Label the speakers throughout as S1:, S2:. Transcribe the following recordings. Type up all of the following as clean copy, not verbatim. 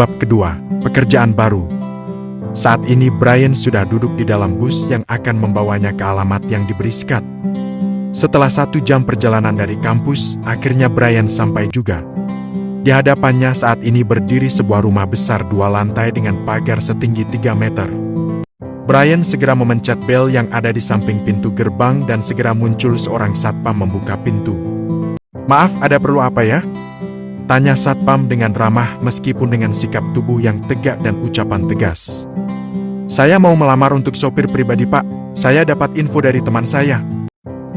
S1: Bab kedua, pekerjaan baru. Saat ini Brian sudah duduk di dalam bus yang akan membawanya ke alamat yang diberi Scott. Setelah 1 jam perjalanan dari kampus, akhirnya Brian sampai juga. Di hadapannya saat ini berdiri sebuah rumah besar 2 lantai dengan pagar setinggi 3 meter. Brian segera memencet bel yang ada di samping pintu gerbang dan segera muncul seorang satpam membuka pintu. "Maaf, ada perlu apa ya?" tanya satpam dengan ramah meskipun dengan sikap tubuh yang tegak dan ucapan tegas. "Saya mau melamar untuk sopir pribadi, Pak. Saya dapat info dari teman saya."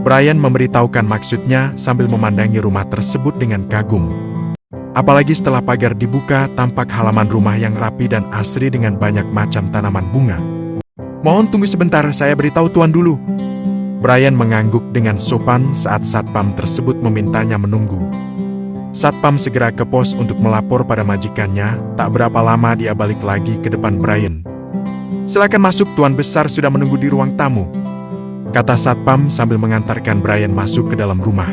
S1: Brian memberitahukan maksudnya sambil memandangi rumah tersebut dengan kagum. Apalagi setelah pagar dibuka, tampak halaman rumah yang rapi dan asri dengan banyak macam tanaman bunga. "Mohon tunggu sebentar, saya beritahu tuan dulu." Brian mengangguk dengan sopan saat satpam tersebut memintanya menunggu. Satpam segera ke pos untuk melapor pada majikannya. Tak berapa lama dia balik lagi ke depan Brian. "Silakan masuk, tuan besar sudah menunggu di ruang tamu," kata satpam sambil mengantarkan Brian masuk ke dalam rumah.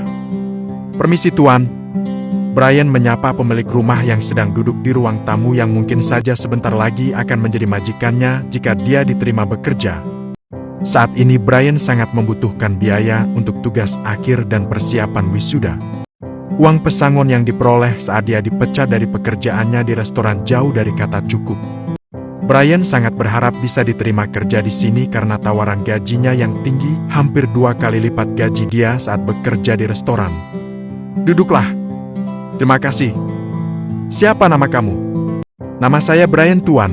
S1: "Permisi tuan." Brian menyapa pemilik rumah yang sedang duduk di ruang tamu yang mungkin saja sebentar lagi akan menjadi majikannya jika dia diterima bekerja. Saat ini Brian sangat membutuhkan biaya untuk tugas akhir dan persiapan wisuda. Uang pesangon yang diperoleh saat dia dipecat dari pekerjaannya di restoran jauh dari kata cukup. Brian sangat berharap bisa diterima kerja di sini karena tawaran gajinya yang tinggi, hampir 2 kali lipat gaji dia saat bekerja di restoran. "Duduklah." "Terima kasih." "Siapa nama kamu?" "Nama saya Brian, tuan."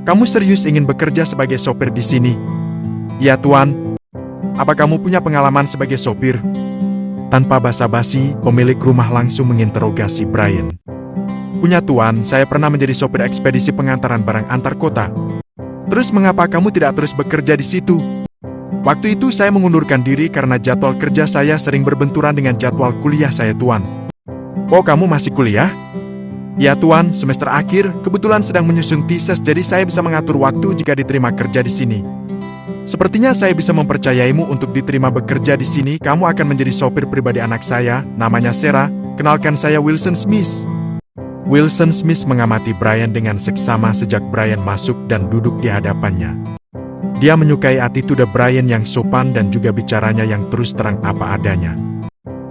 S1: "Kamu serius ingin bekerja sebagai sopir di sini?" "Iya, tuan." "Apa kamu punya pengalaman sebagai sopir?" Tanpa basa-basi, pemilik rumah langsung menginterogasi Brian. "Punya tuan, saya pernah menjadi sopir ekspedisi pengantaran barang antar kota." "Terus mengapa kamu tidak terus bekerja di situ?" "Waktu itu saya mengundurkan diri karena jadwal kerja saya sering berbenturan dengan jadwal kuliah saya, tuan." "Oh, kamu masih kuliah?" "Ya tuan, semester akhir, kebetulan sedang menyusun tesis jadi saya bisa mengatur waktu jika diterima kerja di sini." "Sepertinya saya bisa mempercayaimu untuk diterima bekerja di sini. Kamu akan menjadi sopir pribadi anak saya, namanya Sarah. Kenalkan saya Wilson Smith." Wilson Smith mengamati Brian dengan seksama sejak Brian masuk dan duduk di hadapannya. Dia menyukai attitude Brian yang sopan dan juga bicaranya yang terus terang apa adanya.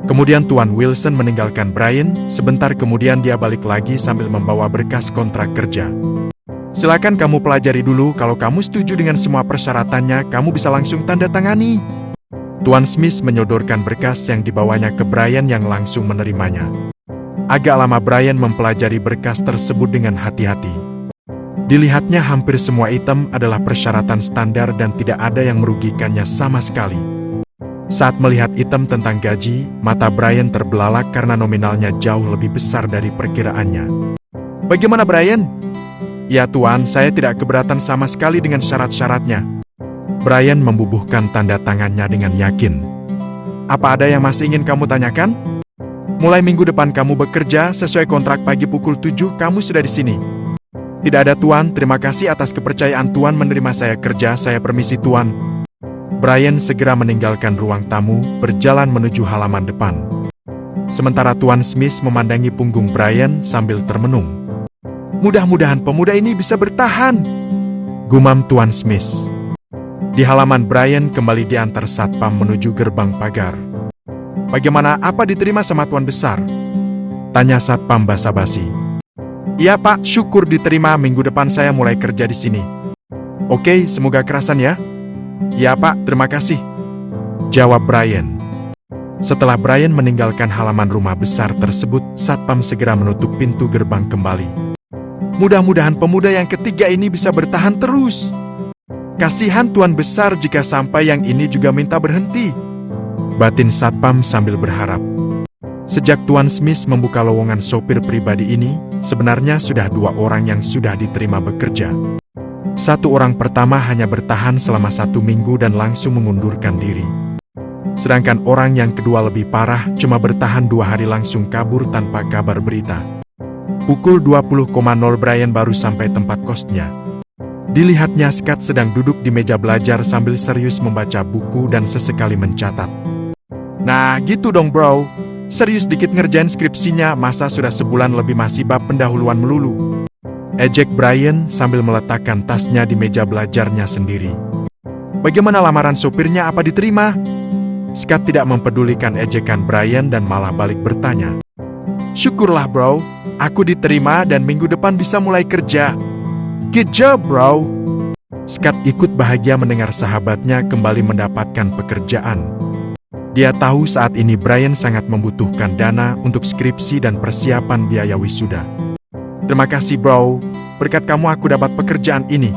S1: Kemudian Tuan Wilson meninggalkan Brian, sebentar kemudian dia balik lagi sambil membawa berkas kontrak kerja. "Silakan kamu pelajari dulu, kalau kamu setuju dengan semua persyaratannya, kamu bisa langsung tanda tangani." Tuan Smith menyodorkan berkas yang dibawanya ke Brian yang langsung menerimanya. Agak lama Brian mempelajari berkas tersebut dengan hati-hati. Dilihatnya hampir semua item adalah persyaratan standar dan tidak ada yang merugikannya sama sekali. Saat melihat item tentang gaji, mata Brian terbelalak karena nominalnya jauh lebih besar dari perkiraannya. "Bagaimana Brian?" "Ya tuan, saya tidak keberatan sama sekali dengan syarat-syaratnya." Brian membubuhkan tanda tangannya dengan yakin. "Apa ada yang masih ingin kamu tanyakan?" "Mulai minggu depan kamu bekerja sesuai kontrak pagi pukul 7 kamu sudah di sini." "Tidak ada tuan, terima kasih atas kepercayaan tuan menerima saya kerja, saya permisi tuan." Brian segera meninggalkan ruang tamu, berjalan menuju halaman depan. Sementara Tuan Smith memandangi punggung Brian sambil termenung. "Mudah-mudahan pemuda ini bisa bertahan," gumam Tuan Smith. Di halaman Brian kembali diantar satpam menuju gerbang pagar. "Bagaimana, apa diterima sama tuan besar?" tanya satpam basa-basi. "Iya pak, syukur diterima, minggu depan saya mulai kerja di sini." "Oke, semoga kerasan ya." "Ya pak, terima kasih," jawab Brian. Setelah Brian meninggalkan halaman rumah besar tersebut, satpam segera menutup pintu gerbang kembali. "Mudah-mudahan pemuda yang ketiga ini bisa bertahan terus. Kasihan tuan besar jika sampai yang ini juga minta berhenti," batin satpam sambil berharap. Sejak Tuan Smith membuka lowongan sopir pribadi ini, sebenarnya sudah 2 orang yang sudah diterima bekerja. 1 orang pertama hanya bertahan selama 1 minggu dan langsung mengundurkan diri. Sedangkan orang yang kedua lebih parah, cuma bertahan 2 hari langsung kabur tanpa kabar berita. Pukul 20.00 Brian baru sampai tempat kosnya. Dilihatnya Scott sedang duduk di meja belajar sambil serius membaca buku dan sesekali mencatat. "Nah gitu dong bro, serius dikit ngerjain skripsinya, masa sudah sebulan lebih masih bab pendahuluan melulu." ejek Brian sambil meletakkan tasnya di meja belajarnya sendiri. Bagaimana lamaran sopirnya, apa diterima? Scott tidak mempedulikan ejekan Brian dan malah balik bertanya. Syukurlah bro, aku diterima dan minggu depan bisa mulai kerja. Good job bro. Scott ikut bahagia mendengar sahabatnya kembali mendapatkan pekerjaan. Dia tahu saat ini Brian sangat membutuhkan dana untuk skripsi dan persiapan biaya wisuda. Terima kasih bro, berkat kamu aku dapat pekerjaan ini.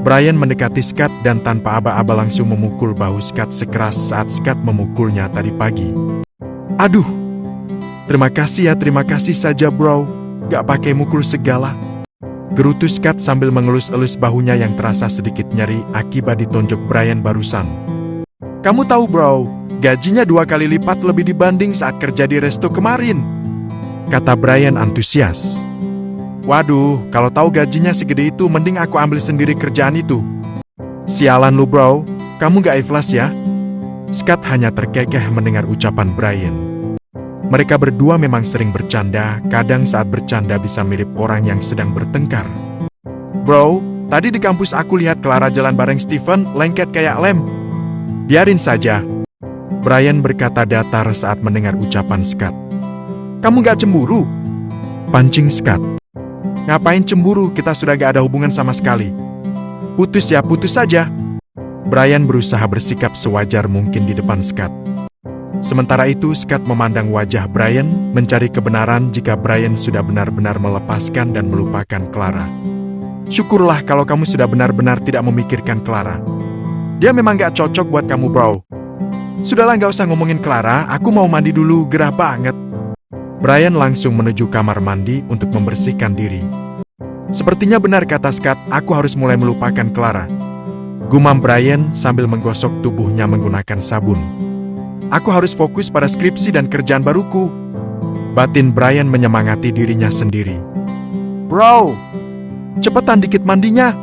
S1: Brian mendekati Scott dan tanpa aba-aba langsung memukul bahu Scott sekeras saat Scott memukulnya tadi pagi. Aduh, terima kasih saja bro, gak pakai mukul segala. Gerutu Scott sambil mengelus-elus bahunya yang terasa sedikit nyeri akibat ditonjok Brian barusan. Kamu tahu bro, gajinya 2 kali lipat lebih dibanding saat kerja di resto kemarin, kata Brian antusias. Waduh, kalau tahu gajinya segede itu mending aku ambil sendiri kerjaan itu. Sialan lu bro, kamu gak ikhlas ya? Scott hanya terkekeh mendengar ucapan Brian. Mereka berdua memang sering bercanda, kadang saat bercanda bisa mirip orang yang sedang bertengkar. Bro, tadi di kampus aku lihat Clara jalan bareng Steven, lengket kayak lem. Biarin saja. Brian berkata datar saat mendengar ucapan Scott. Kamu gak cemburu? Pancing Scott. Ngapain cemburu, kita sudah gak ada hubungan sama sekali. Putus ya, putus saja. Brian berusaha bersikap sewajar mungkin di depan Scott. Sementara itu Scott memandang wajah Brian, mencari kebenaran jika Brian sudah benar-benar melepaskan dan melupakan Clara. Syukurlah kalau kamu sudah benar-benar tidak memikirkan Clara. Dia memang gak cocok buat kamu bro. Sudahlah gak usah ngomongin Clara, aku mau mandi dulu, gerah banget. Brian langsung menuju kamar mandi untuk membersihkan diri. Sepertinya benar kata Scott, aku harus mulai melupakan Clara. Gumam Brian sambil menggosok tubuhnya menggunakan sabun. Aku harus fokus pada skripsi dan kerjaan baruku. Batin Brian menyemangati dirinya sendiri. Bro, cepetan dikit mandinya.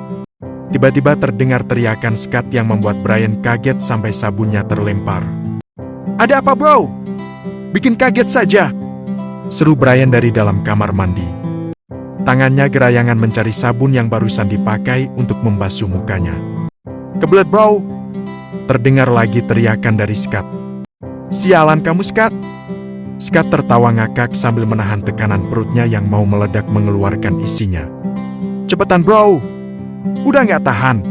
S1: Tiba-tiba terdengar teriakan Scott yang membuat Brian kaget sampai sabunnya terlempar. Ada apa bro? Bikin kaget saja, seru Brian dari dalam kamar mandi. Tangannya gerayangan mencari sabun yang barusan dipakai untuk membasuh mukanya. Kebelet bro, terdengar lagi teriakan dari Scott. Sialan kamu Scott. Scott tertawa ngakak sambil menahan tekanan perutnya yang mau meledak mengeluarkan isinya. Cepetan bro, udah gak tahan.